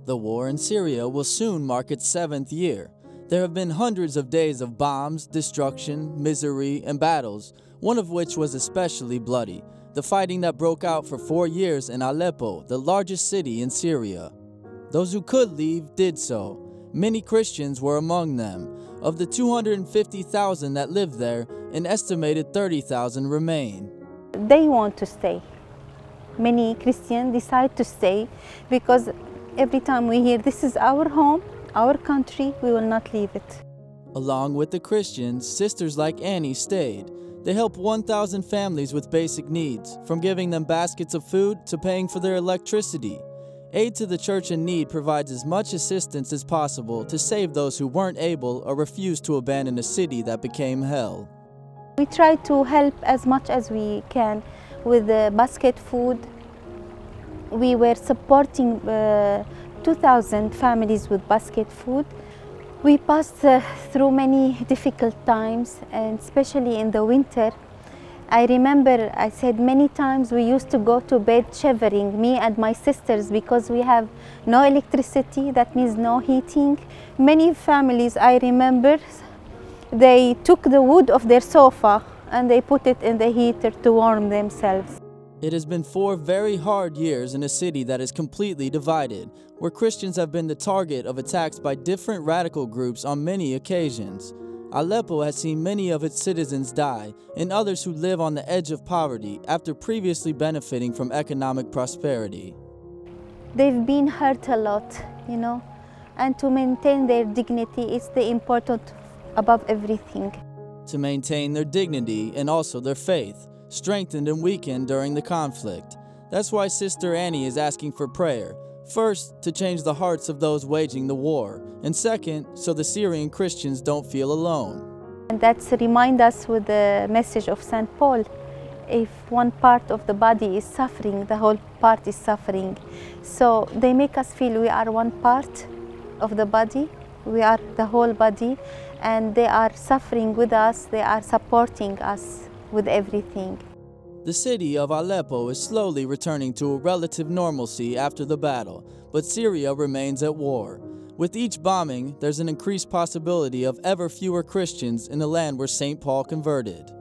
The war in Syria will soon mark its 7th year. There have been hundreds of days of bombs, destruction, misery, and battles, one of which was especially bloody, the fighting that broke out for 4 years in Aleppo, the largest city in Syria. Those who could leave did so. Many Christians were among them. Of the 250,000 that lived there, an estimated 30,000 remain. They want to stay. Many Christians decide to stay because every time we hear this is our home, our country, we will not leave it. Along with the Christians, sisters like Annie stayed. They help 1,000 families with basic needs, from giving them baskets of food to paying for their electricity. Aid to the Church in Need provides as much assistance as possible to save those who weren't able or refused to abandon a city that became hell. We try to help as much as we can with the basket food. We were supporting 2,000 families with basket food. We passed through many difficult times, and especially in the winter. I remember I said many times we used to go to bed shivering, me and my sisters, because we have no electricity, that means no heating. Many families, I remember, they took the wood of their sofa and they put it in the heater to warm themselves. It has been 4 very hard years in a city that is completely divided, where Christians have been the target of attacks by different radical groups on many occasions. Aleppo has seen many of its citizens die, and others who live on the edge of poverty after previously benefiting from economic prosperity. They've been hurt a lot, and to maintain their dignity is the important above everything. To maintain their dignity and also their faith, strengthened and weakened during the conflict. That's why Sister Annie is asking for prayer. First, to change the hearts of those waging the war, and second, so the Syrian Christians don't feel alone. And that's remind us with the message of St. Paul. If one part of the body is suffering, the whole part is suffering. So they make us feel we are one part of the body, we are the whole body, and they are suffering with us, they are supporting us with everything. The city of Aleppo is slowly returning to a relative normalcy after the battle, but Syria remains at war. With each bombing, there's an increased possibility of ever fewer Christians in the land where St. Paul converted.